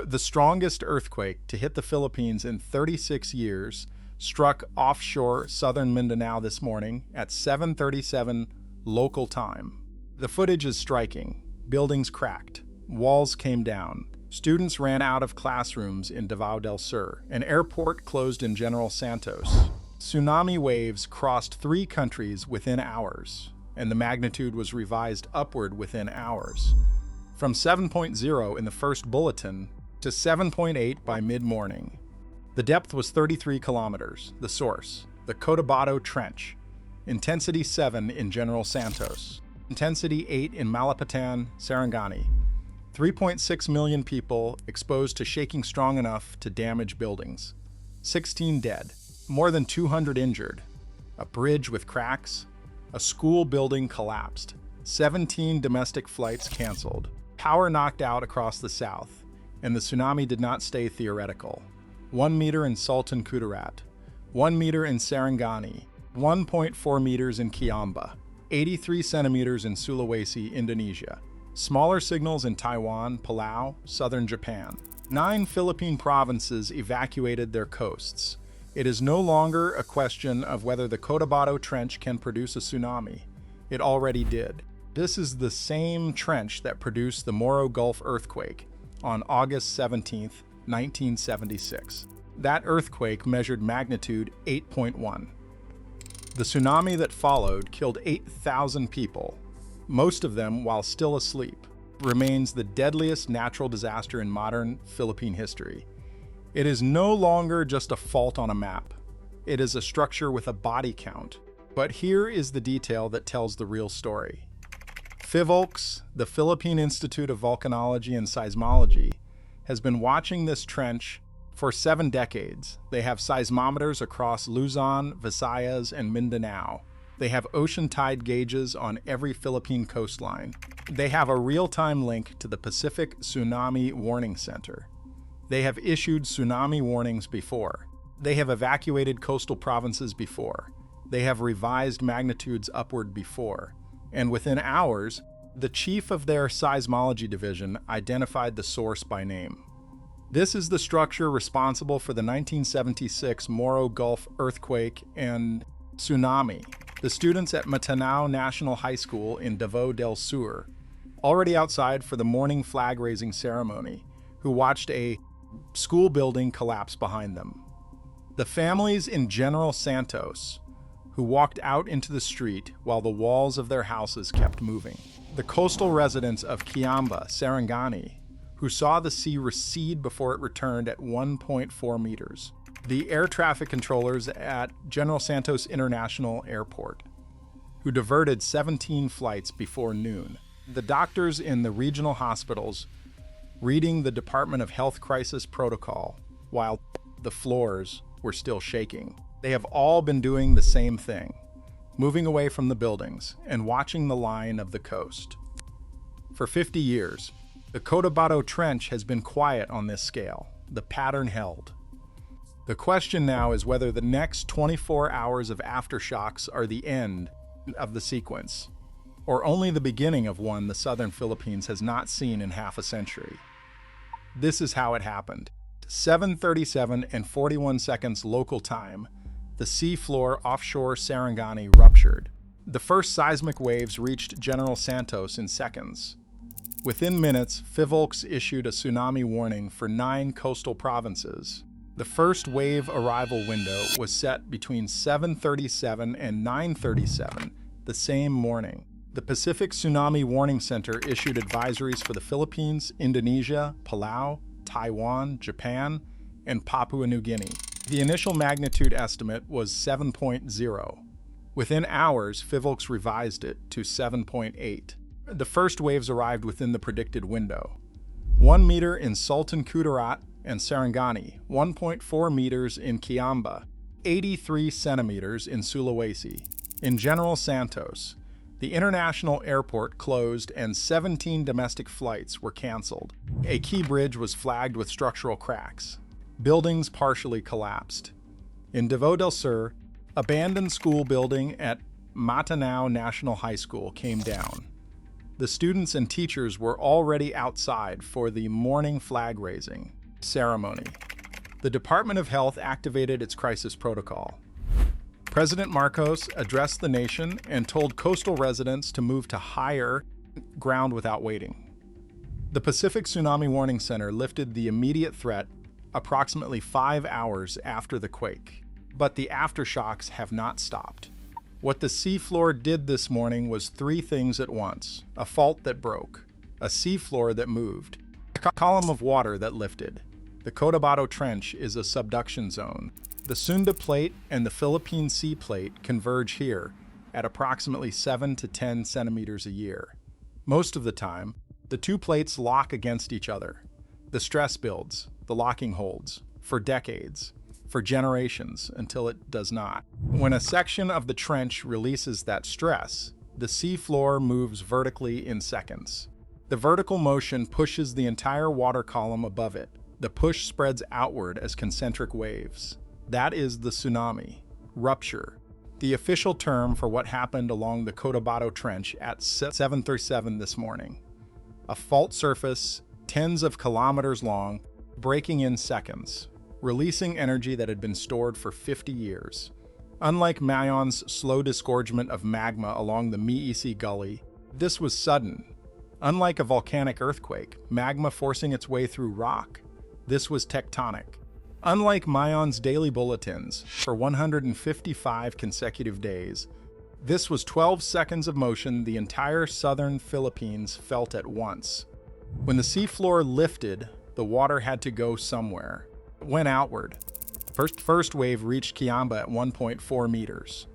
The strongest earthquake to hit the Philippines in 36 years struck offshore southern Mindanao this morning at 7:37 local time. The footage is striking. Buildings cracked. Walls came down. Students ran out of classrooms in Davao del Sur. An airport closed in General Santos. Tsunami waves crossed 3 countries within hours, and the magnitude was revised upward within hours. From 7.0 in the first bulletin to 7.8 by mid-morning. The depth was 33 kilometers. The source, the Cotabato Trench. Intensity VII in General Santos. Intensity VIII in Malapatan, Sarangani. 3.6 million people exposed to shaking strong enough to damage buildings. 16 dead. More than 200 injured. A bridge with cracks. A school building collapsed. 17 domestic flights canceled. Power knocked out across the south. And the tsunami did not stay theoretical. 1 meter in Sultan Kudarat. 1 meter in Sarangani. 1.4 meters in Kiamba. 83 centimeters in Sulawesi, Indonesia. Smaller signals in Taiwan, Palau, southern Japan. 9 Philippine provinces evacuated their coasts. It is no longer a question of whether the Cotabato Trench can produce a tsunami. It already did. This is the same trench that produced the Moro Gulf earthquake on August 17, 1976. That earthquake measured magnitude 8.1. The tsunami that followed killed 8,000 people, most of them while still asleep, remains the deadliest natural disaster in modern Philippine history. It is no longer just a fault on a map. It is a structure with a body count. But here is the detail that tells the real story. PHIVOLCS, the Philippine Institute of Volcanology and Seismology, has been watching this trench for 7 decades. They have seismometers across Luzon, Visayas, and Mindanao. They have ocean tide gauges on every Philippine coastline. They have a real-time link to the Pacific Tsunami Warning Center. They have issued tsunami warnings before. They have evacuated coastal provinces before. They have revised magnitudes upward before. And within hours, the chief of their Seismology Division identified the source by name. This is the structure responsible for the 1976 Moro Gulf earthquake and tsunami. The students at Matanao National High School in Davao del Sur, already outside for the morning flag-raising ceremony, who watched a school building collapse behind them. The families in General Santos, who walked out into the street while the walls of their houses kept moving. The coastal residents of Kiamba, Sarangani, who saw the sea recede before it returned at 1.4 meters. The air traffic controllers at General Santos International Airport, who diverted 17 flights before noon. The doctors in the regional hospitals reading the Department of Health crisis protocol while the floors were still shaking. They have all been doing the same thing, moving away from the buildings and watching the line of the coast. For 50 years, the Cotabato Trench has been quiet on this scale. The pattern held. The question now is whether the next 24 hours of aftershocks are the end of the sequence, or only the beginning of one the southern Philippines has not seen in half a century. This is how it happened. 7:37 and 41 seconds local time, the seafloor offshore Sarangani ruptured. The first seismic waves reached General Santos in seconds. Within minutes, PHIVOLCS issued a tsunami warning for 9 coastal provinces. The first wave arrival window was set between 7:37 and 9:37 the same morning. The Pacific Tsunami Warning Center issued advisories for the Philippines, Indonesia, Palau, Taiwan, Japan, and Papua New Guinea. The initial magnitude estimate was 7.0. Within hours, PHIVOLCS revised it to 7.8. The first waves arrived within the predicted window. 1 meter in Sultan Kudarat and Sarangani, 1.4 meters in Kiamba, 83 centimeters in Sulawesi. In General Santos, the international airport closed and 17 domestic flights were canceled. A key bridge was flagged with structural cracks. Buildings partially collapsed. In Davao del Sur, abandoned school building at Matanao National High School came down. The students and teachers were already outside for the morning flag raising ceremony. The Department of Health activated its crisis protocol. President Marcos addressed the nation and told coastal residents to move to higher ground without waiting. The Pacific Tsunami Warning Center lifted the immediate threat approximately 5 hours after the quake, but the aftershocks have not stopped. What the seafloor did this morning was 3 things at once: a fault that broke, a seafloor that moved, a column of water that lifted. The Cotabato Trench is a subduction zone. The Sunda Plate and the Philippine Sea Plate converge here at approximately 7 to 10 centimeters a year. Most of the time, the 2 plates lock against each other. The stress builds, the locking holds, for decades, for generations, until it does not. When a section of the trench releases that stress, the seafloor moves vertically in seconds. The vertical motion pushes the entire water column above it. The push spreads outward as concentric waves. That is the tsunami, rupture, the official term for what happened along the Cotabato Trench at 7:37 this morning. A fault surface, tens of kilometers long, breaking in seconds, releasing energy that had been stored for 50 years. Unlike Mayon's slow disgorgement of magma along the Miisi Gully, this was sudden. Unlike a volcanic earthquake, magma forcing its way through rock, this was tectonic. Unlike Mayon's daily bulletins, for 155 consecutive days, this was 12 seconds of motion the entire southern Philippines felt at once. When the seafloor lifted, the water had to go somewhere. It went outward. The first wave reached Kiamba at 1.4 meters.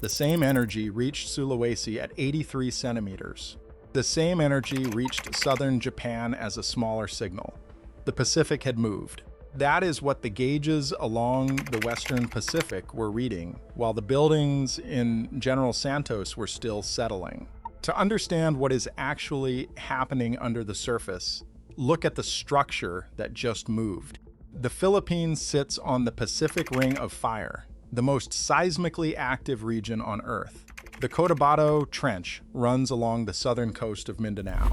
The same energy reached Sulawesi at 83 centimeters. The same energy reached southern Japan as a smaller signal. The Pacific had moved. That is what the gauges along the western Pacific were reading, while the buildings in General Santos were still settling. To understand what is actually happening under the surface, look at the structure that just moved. The Philippines sits on the Pacific Ring of Fire, the most seismically active region on Earth. The Cotabato Trench runs along the southern coast of Mindanao.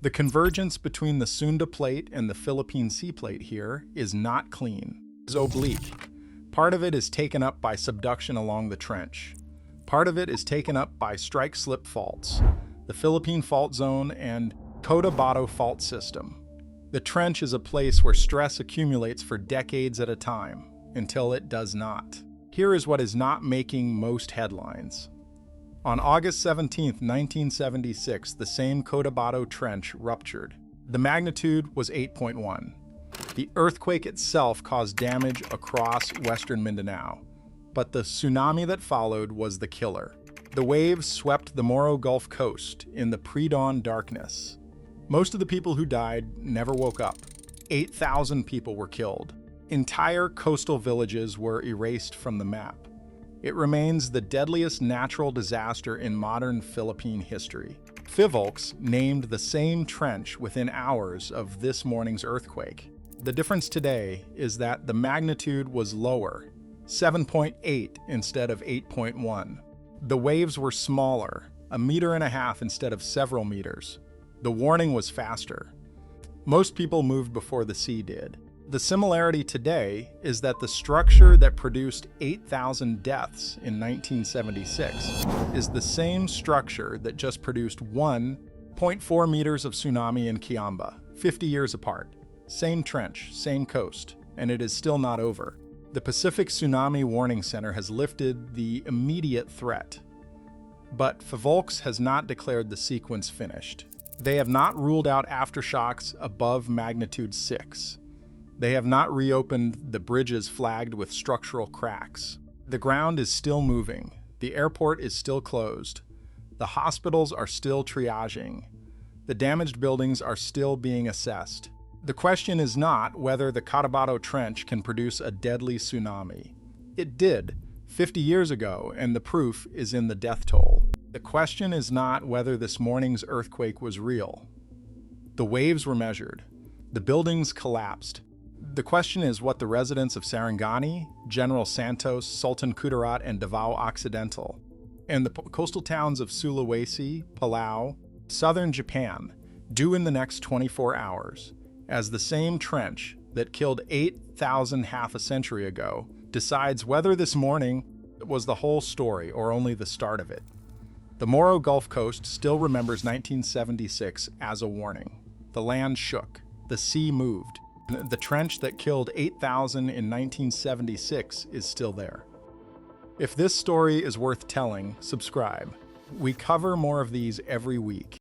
The convergence between the Sunda Plate and the Philippine Sea Plate here is not clean. It's oblique. Part of it is taken up by subduction along the trench. Part of it is taken up by strike-slip faults, the Philippine Fault Zone and Cotabato Fault System. The trench is a place where stress accumulates for decades at a time, until it does not. Here is what is not making most headlines. On August 17, 1976, the same Cotabato Trench ruptured. The magnitude was 8.1. The earthquake itself caused damage across western Mindanao, but the tsunami that followed was the killer. The waves swept the Moro Gulf coast in the pre-dawn darkness. Most of the people who died never woke up. 8,000 people were killed. Entire coastal villages were erased from the map. It remains the deadliest natural disaster in modern Philippine history. PHIVOLCS named the same trench within hours of this morning's earthquake. The difference today is that the magnitude was lower, 7.8 instead of 8.1. The waves were smaller, 1.5 meters instead of several meters. The warning was faster. Most people moved before the sea did. The similarity today is that the structure that produced 8,000 deaths in 1976 is the same structure that just produced 1.4 meters of tsunami in Kiamba, 50 years apart. Same trench, same coast, and it is still not over. The Pacific Tsunami Warning Center has lifted the immediate threat, but PHIVOLCS has not declared the sequence finished. They have not ruled out aftershocks above magnitude 6. They have not reopened the bridges flagged with structural cracks. The ground is still moving. The airport is still closed. The hospitals are still triaging. The damaged buildings are still being assessed. The question is not whether the Cotabato Trench can produce a deadly tsunami. It did 50 years ago, and the proof is in the death toll. The question is not whether this morning's earthquake was real. The waves were measured. The buildings collapsed. The question is what the residents of Sarangani, General Santos, Sultan Kudarat and Davao Occidental, and the coastal towns of Sulawesi, Palau, Southern Japan, due in the next 24 hours, as the same trench that killed 8,000 half a century ago decides whether this morning was the whole story or only the start of it. The Moro Gulf coast still remembers 1976 as a warning. The land shook, the sea moved. The trench that killed 8,000 in 1976 is still there. If this story is worth telling, subscribe. We cover more of these every week.